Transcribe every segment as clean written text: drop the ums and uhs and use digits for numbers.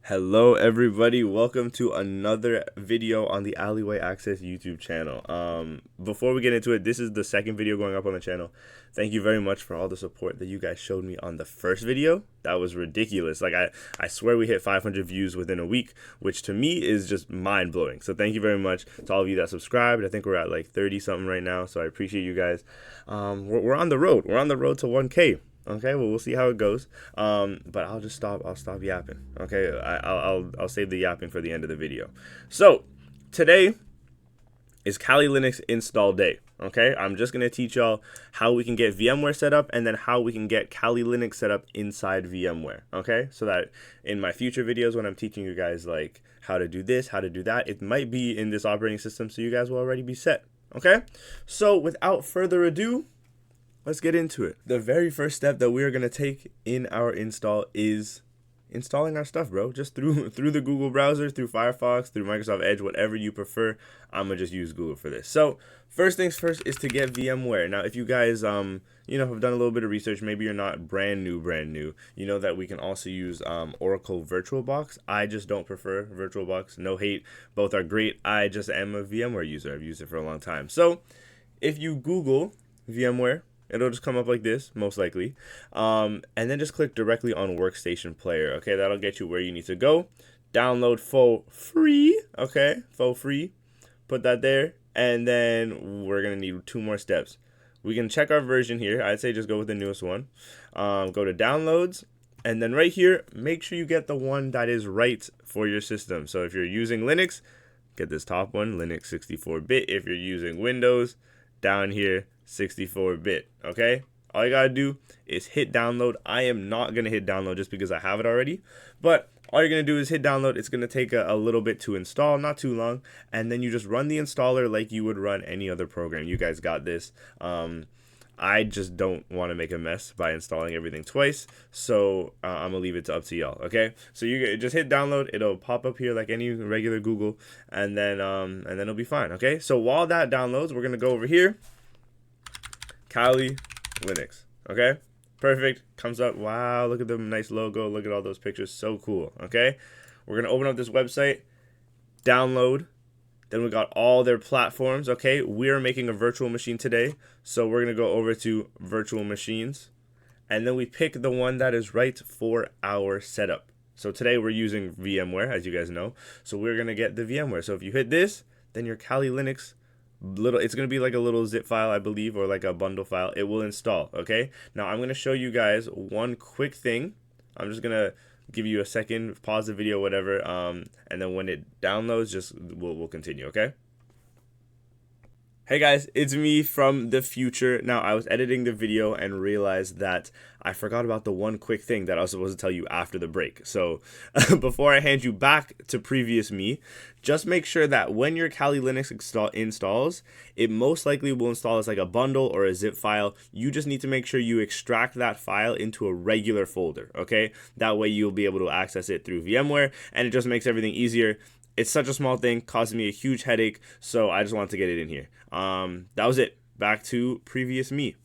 Hello everybody, welcome to another video on the AlleywayAccess YouTube channel. Before we get into it, this is the second video going up on the channel. Thank you very much for all the support that you guys showed me on the first video. That was ridiculous. Like I swear we hit 500 views within a week, which to me is just mind-blowing. So thank you very much to all of you that subscribed. I think we're at like 30 something right now, so I appreciate you guys. We're on the road. We're on the road to 1K. Okay, well, we'll see how it goes. But I'll stop yapping. Okay, I'll save the yapping for the end of the video. So today is Kali Linux install day. Okay, I'm just gonna teach y'all how we can get VMware set up and then how we can get Kali Linux set up inside VMware. Okay, so that in my future videos when I'm teaching you guys like how to do this, how to do that, it might be in this operating system, so you guys will already be set. Okay, so without further ado, let's get into it. The very first step that we are going to take in our install is installing our stuff, bro. Just through the Google browser, through Firefox, through Microsoft Edge, whatever you prefer. I'm going to just use Google for this. So first things first is to get VMware. Now, if you guys, have done a little bit of research, maybe you're not brand new, you know that we can also use Oracle VirtualBox. I just don't prefer VirtualBox. No hate. Both are great. I just am a VMware user. I've used it for a long time. So if you Google VMware, it'll just come up like this, most likely. And then just click directly on Workstation Player. Okay, that'll get you where you need to go. Download for free. Okay, for free. Put that there. And then we're going to need two more steps. We can check our version here. I'd say just go with the newest one. Go to Downloads. And then right here, make sure you get the one that is right for your system. So if you're using Linux, get this top one, Linux 64-bit. If you're using Windows, down here, 64-bit. Okay, all you gotta do is hit download. I am not gonna hit download just because I have it already, but all you're gonna do is hit download. It's gonna take a little bit to install, not too long, and then you just run the installer like you would run any other program. You guys got this. I just don't want to make a mess by installing everything twice, so I'm gonna leave it up to y'all. Okay, so you just hit download. It'll pop up here like any regular Google, and then it'll be fine. Okay, so while that downloads, we're gonna go over here. Kali Linux. Okay, perfect. Comes up. Wow, look at the nice logo. Look at all those pictures. So cool. Okay, we're gonna open up this website, download. Then we got all their platforms. Okay, we are making a virtual machine today, so we're gonna go over to virtual machines, and then we pick the one that is right for our setup. So today we're using VMware, as you guys know. So we're gonna get the VMware. So if you hit this, then your Kali Linux it's going to be like a little zip file, I believe, or like a bundle file. It will install. Okay, now I'm going to show you guys one quick thing. I'm just going to give you a second, pause the video, whatever, and then when it downloads, just we'll continue. Okay. Hey guys, it's me from the future. Now, I was editing the video and realized that I forgot about the one quick thing that I was supposed to tell you after the break. So before I hand you back to previous me, just make sure that when your Kali Linux installs, it most likely will install as like a bundle or a zip file. You just need to make sure you extract that file into a regular folder, okay? That way you'll be able to access it through VMware, and it just makes everything easier. It's such a small thing, causing me a huge headache, so I just wanted to get it in here. That was it. Back to previous me.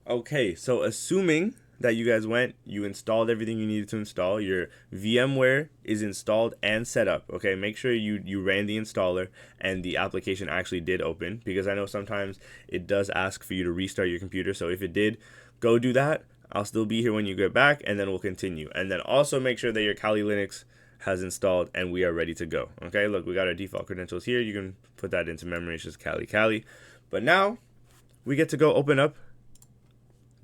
Okay, so assuming that you guys you installed everything you needed to install, your VMware is installed and set up. Okay, make sure you ran the installer and the application actually did open, because I know sometimes it does ask for you to restart your computer. So if it did, go do that. I'll still be here when you get back, and then we'll continue. And then also make sure that your Kali Linux has installed and we are ready to go. Okay, look, we got our default credentials here. You can put that into memory. It's just Kali. But now we get to go open up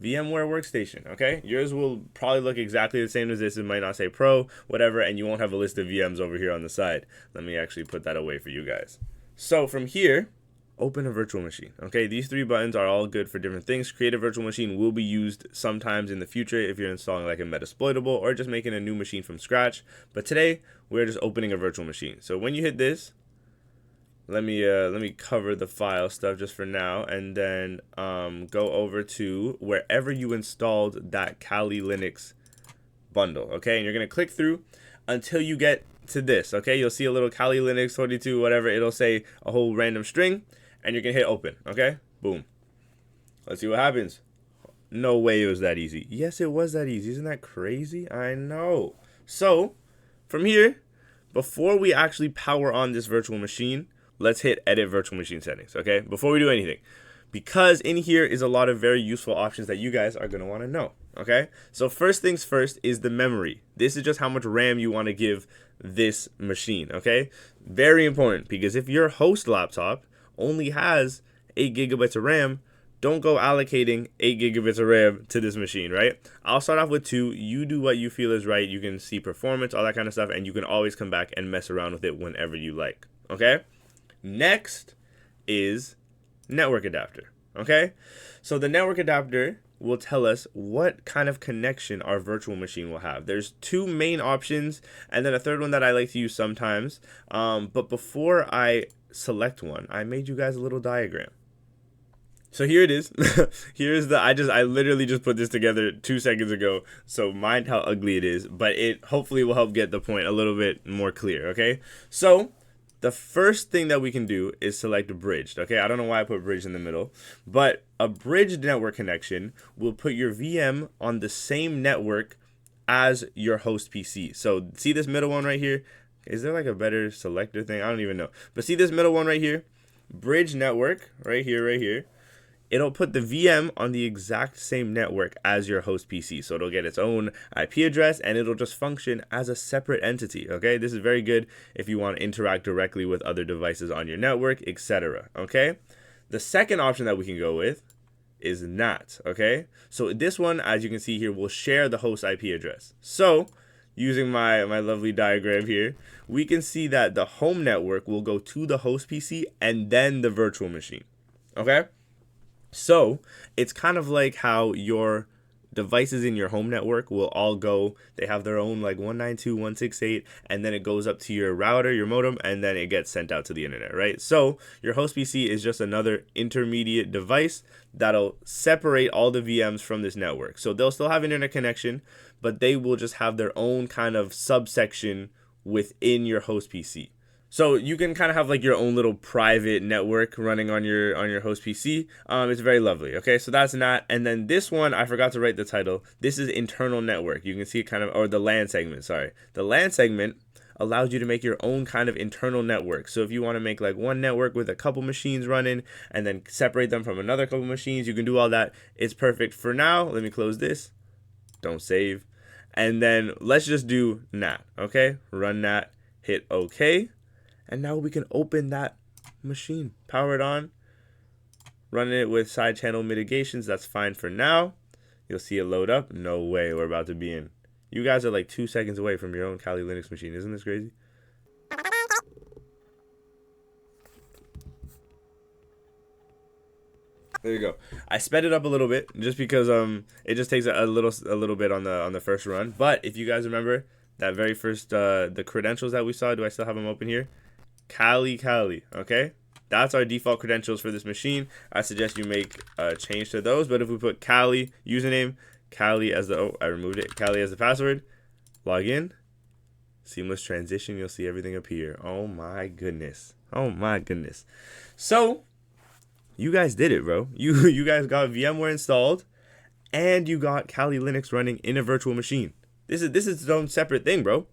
VMware Workstation. Okay, yours will probably look exactly the same as this. It might not say Pro, whatever, and you won't have a list of VMs over here on the side. Let me actually put that away for you guys. So from here, open a virtual machine. Okay, these three buttons are all good for different things. Create a virtual machine will be used sometimes in the future if you're installing like a Metasploitable or just making a new machine from scratch. But today we're just opening a virtual machine. So when you hit this, let me cover the file stuff just for now, and then go over to wherever you installed that Kali Linux bundle. Okay, and you're gonna click through until you get to this. Okay, you'll see a little Kali Linux 22 whatever. It'll say a whole random string, and you're gonna hit open. Okay, boom. Let's see what happens. No way it was that easy. Yes, it was that easy. Isn't that crazy? I know. So from here, before we actually power on this virtual machine, let's hit edit virtual machine settings, okay? Before we do anything, because in here is a lot of very useful options that you guys are going to want to know, okay? So first things first is the memory. This is just how much RAM you want to give this machine, okay? Very important, because if your host laptop only has 8 gigabytes of RAM, don't go allocating 8 gigabytes of RAM to this machine, right? I'll start off with 2. You do what you feel is right. You can see performance, all that kind of stuff, and you can always come back and mess around with it whenever you like, okay? Next is network adapter, okay? So the network adapter will tell us what kind of connection our virtual machine will have. There's 2 main options, and then a third one that I like to use sometimes. But before I select one, I made you guys a little diagram. So here it is. Here's the, I literally just put this together 2 seconds ago. So mind how ugly it is, but it hopefully will help get the point a little bit more clear, okay? So the first thing that we can do is select bridged, okay? I don't know why I put bridged in the middle, but a bridged network connection will put your VM on the same network as your host PC. So see this middle one right here? Is there like a better selector thing? I don't even know. But see this middle one right here? Bridge network, right here. It'll put the VM on the exact same network as your host PC. So it'll get its own IP address and it'll just function as a separate entity, okay? This is very good if you want to interact directly with other devices on your network, etc., okay? The second option that we can go with is NAT, okay? So this one, as you can see here, will share the host IP address. So using my lovely diagram here, we can see that the home network will go to the host PC and then the virtual machine, okay? So it's kind of like how your devices in your home network will all go, they have their own like 192.168, and then it goes up to your router, your modem, and then it gets sent out to the internet, right? So your host PC is just another intermediate device that'll separate all the VMs from this network. So they'll still have internet connection, but they will just have their own kind of subsection within your host PC. So you can kind of have like your own little private network running on your host PC. It's very lovely. Okay, so that's NAT. And then this one, I forgot to write the title. This is internal network. You can see it kind of, or the LAN segment, sorry. The LAN segment allows you to make your own kind of internal network. So if you want to make like one network with a couple machines running and then separate them from another couple machines, you can do all that. It's perfect. For now, let me close this. Don't save. And then let's just do NAT, okay? Run NAT, hit OK. And now we can open that machine, power it on, running it with side channel mitigations. That's fine for now. You'll see it load up. No way, we're about to be in. You guys are like 2 seconds away from your own Kali Linux machine. Isn't this crazy? There you go. I sped it up a little bit just because it just takes a little bit on the first run. But if you guys remember that very first the credentials that we saw, do I still have them open here? Kali, okay? That's our default credentials for this machine. I suggest you make a change to those. But if we put Kali username, Kali as the, oh, I removed it, Kali as the password, log in, seamless transition, you'll see everything appear. Oh my goodness. Oh my goodness. So, you guys did it, bro. You guys got VMware installed, and you got Kali Linux running in a virtual machine. This is its own separate thing, bro.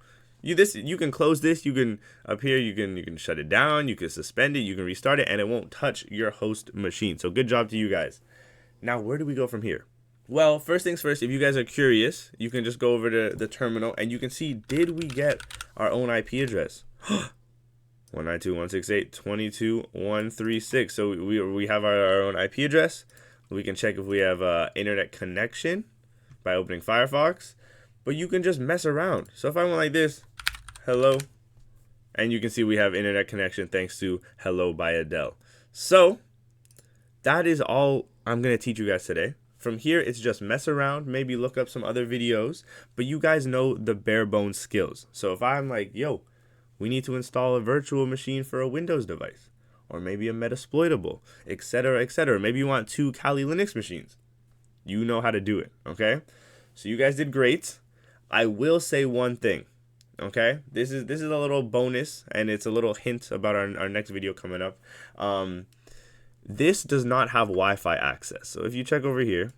You can close this, you can up here, you can shut it down, you can suspend it, you can restart it, and it won't touch your host machine. So good job to you guys. Now, where do we go from here? Well, first things first, if you guys are curious, you can just go over to the terminal and you can see, did we get our own IP address? 192.168.22.136. So we have our own IP address. We can check if we have internet connection by opening Firefox. But you can just mess around. So if I went like this, hello, and you can see we have internet connection thanks to Hello by Adele. So that is all I'm going to teach you guys today. From here, it's just mess around, maybe look up some other videos, but you guys know the bare bones skills. So if I'm like, yo, we need to install a virtual machine for a Windows device, or maybe a Metasploitable, etc., etc. Maybe you want 2 Kali Linux machines. You know how to do it, okay? So you guys did great. I will say one thing, okay? This is a little bonus, and it's a little hint about our next video coming up. This does not have Wi-Fi access. So if you check over here,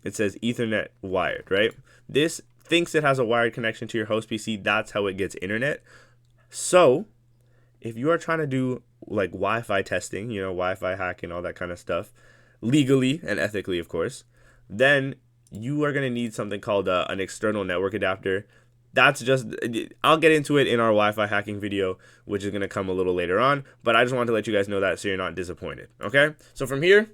it says Ethernet wired, right? This thinks it has a wired connection to your host PC. That's how it gets internet. So if you are trying to do like Wi-Fi testing, Wi-Fi hacking, all that kind of stuff, legally and ethically, of course, then you are going to need something called an external network adapter. That's just, I'll get into it in our Wi-Fi hacking video, which is going to come a little later on, but I just wanted to let you guys know that so you're not disappointed, okay? So from here,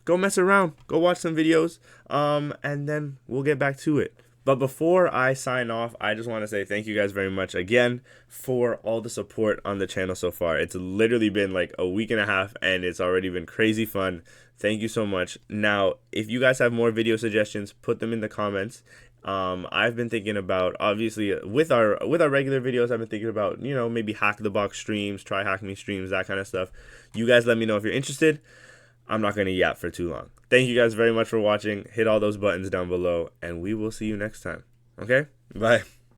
go mess around, go watch some videos, and then we'll get back to it. But before I sign off, I just want to say thank you guys very much again for all the support on the channel so far. It's literally been like a week and a half, and it's already been crazy fun. Thank you so much. Now, if you guys have more video suggestions, put them in the comments. I've been thinking about, obviously, with our regular videos, I've been thinking about, maybe hack the box streams, try hack me streams, that kind of stuff. You guys let me know if you're interested. I'm not going to yap for too long. Thank you guys very much for watching. Hit all those buttons down below, and we will see you next time. Okay? Bye.